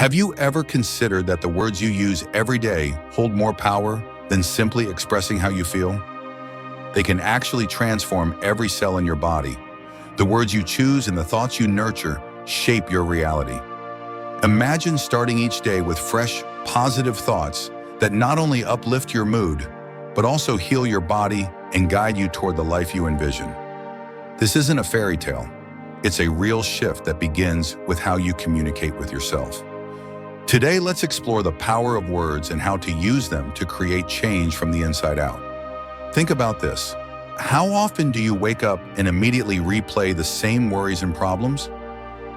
Have you ever considered that the words you use every day hold more power than simply expressing how you feel? They can actually transform every cell in your body. The words you choose and the thoughts you nurture shape your reality. Imagine starting each day with fresh, positive thoughts that not only uplift your mood, but also heal your body and guide you toward the life you envision. This isn't a fairy tale. It's a real shift that begins with how you communicate with yourself. Today, let's explore the power of words and how to use them to create change from the inside out. Think about this. How often do you wake up and immediately replay the same worries and problems?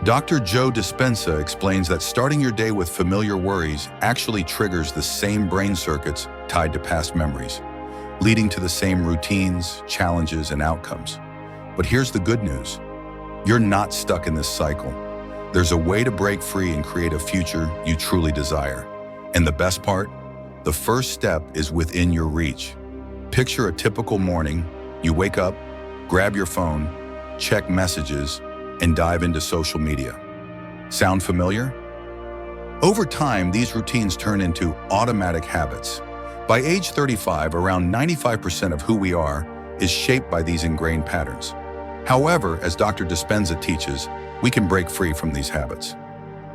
Dr. Joe Dispenza explains that starting your day with familiar worries actually triggers the same brain circuits tied to past memories, leading to the same routines, challenges, and outcomes. But here's the good news. You're not stuck in this cycle. There's a way to break free and create a future you truly desire. And the best part? The first step is within your reach. Picture a typical morning. You wake up, grab your phone, check messages, and dive into social media. Sound familiar? Over time, these routines turn into automatic habits. By age 35, around 95% of who we are is shaped by these ingrained patterns. However, as Dr. Dispenza teaches, we can break free from these habits.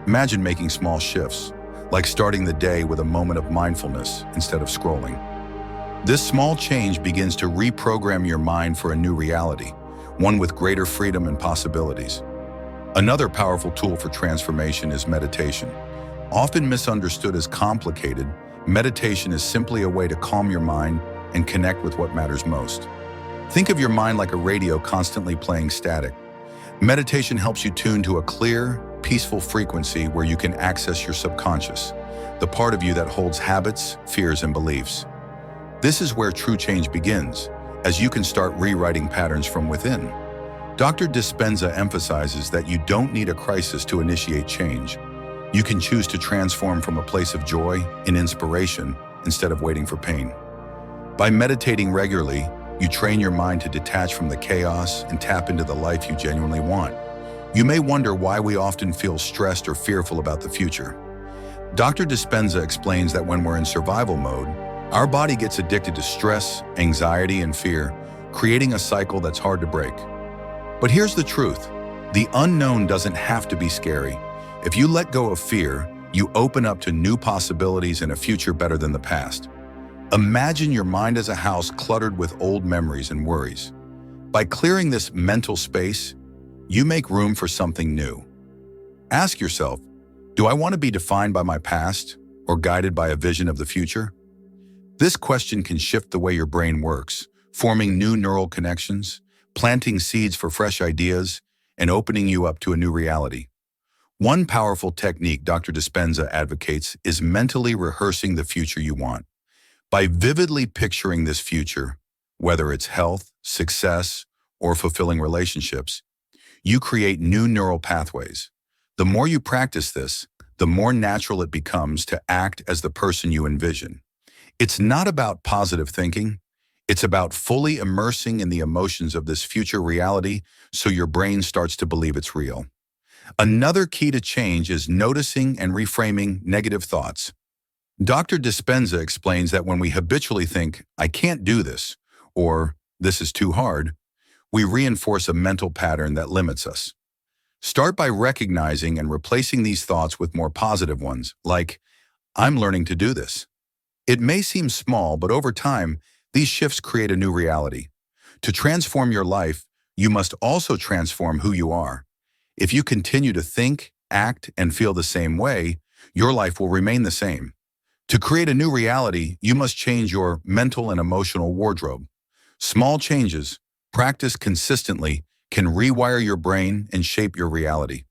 Imagine making small shifts, like starting the day with a moment of mindfulness instead of scrolling. This small change begins to reprogram your mind for a new reality, one with greater freedom and possibilities. Another powerful tool for transformation is meditation. Often misunderstood as complicated, meditation is simply a way to calm your mind and connect with what matters most. Think of your mind like a radio constantly playing static. Meditation helps you tune to a clear, peaceful frequency where you can access your subconscious, the part of you that holds habits, fears, and beliefs. This is where true change begins, as you can start rewriting patterns from within. Dr. Dispenza emphasizes that you don't need a crisis to initiate change. You can choose to transform from a place of joy and inspiration instead of waiting for pain. By meditating regularly, you train your mind to detach from the chaos and tap into the life you genuinely want. You may wonder why we often feel stressed or fearful about the future. Dr. Dispenza explains that when we're in survival mode, our body gets addicted to stress, anxiety, and fear, creating a cycle that's hard to break. But here's the truth. The unknown doesn't have to be scary. If you let go of fear, you open up to new possibilities and a future better than the past. Imagine your mind as a house cluttered with old memories and worries. By clearing this mental space, you make room for something new. Ask yourself, do I want to be defined by my past or guided by a vision of the future? This question can shift the way your brain works, forming new neural connections, planting seeds for fresh ideas, and opening you up to a new reality. One powerful technique Dr. Dispenza advocates is mentally rehearsing the future you want. By vividly picturing this future, whether it's health, success, or fulfilling relationships, you create new neural pathways. The more you practice this, the more natural it becomes to act as the person you envision. It's not about positive thinking. It's about fully immersing in the emotions of this future reality so your brain starts to believe it's real. Another key to change is noticing and reframing negative thoughts. Dr. Dispenza explains that when we habitually think, I can't do this, or this is too hard, we reinforce a mental pattern that limits us. Start by recognizing and replacing these thoughts with more positive ones, like, I'm learning to do this. It may seem small, but over time, these shifts create a new reality. To transform your life, you must also transform who you are. If you continue to think, act, and feel the same way, your life will remain the same. To create a new reality, you must change your mental and emotional wardrobe. Small changes, practiced consistently, can rewire your brain and shape your reality.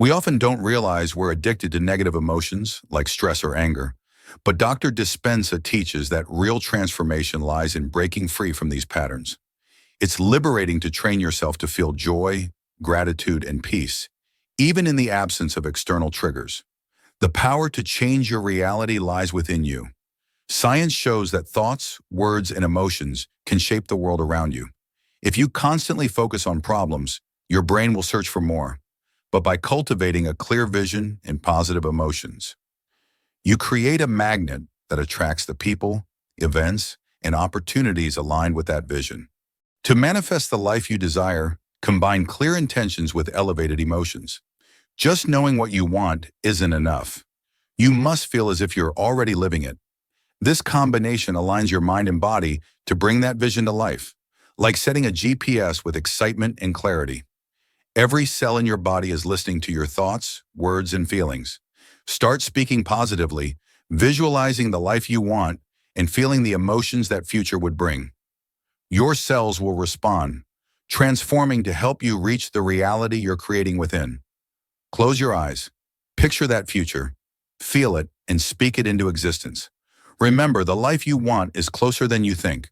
We often don't realize we're addicted to negative emotions, like stress or anger. But Dr. Dispenza teaches that real transformation lies in breaking free from these patterns. It's liberating to train yourself to feel joy, gratitude, and peace, even in the absence of external triggers. The power to change your reality lies within you. Science shows that thoughts, words, and emotions can shape the world around you. If you constantly focus on problems, your brain will search for more. but by cultivating a clear vision and positive emotions. You create a magnet that attracts the people, events, and opportunities aligned with that vision. To manifest the life you desire, combine clear intentions with elevated emotions. Just knowing what you want isn't enough. You must feel as if you're already living it. This combination aligns your mind and body to bring that vision to life, like setting a GPS with excitement and clarity. Every cell in your body is listening to your thoughts, words, and feelings. Start speaking positively, visualizing the life you want, and feeling the emotions that future would bring. Your cells will respond, transforming to help you reach the reality you're creating within. Close your eyes, picture that future, feel it, and speak it into existence. Remember, the life you want is closer than you think.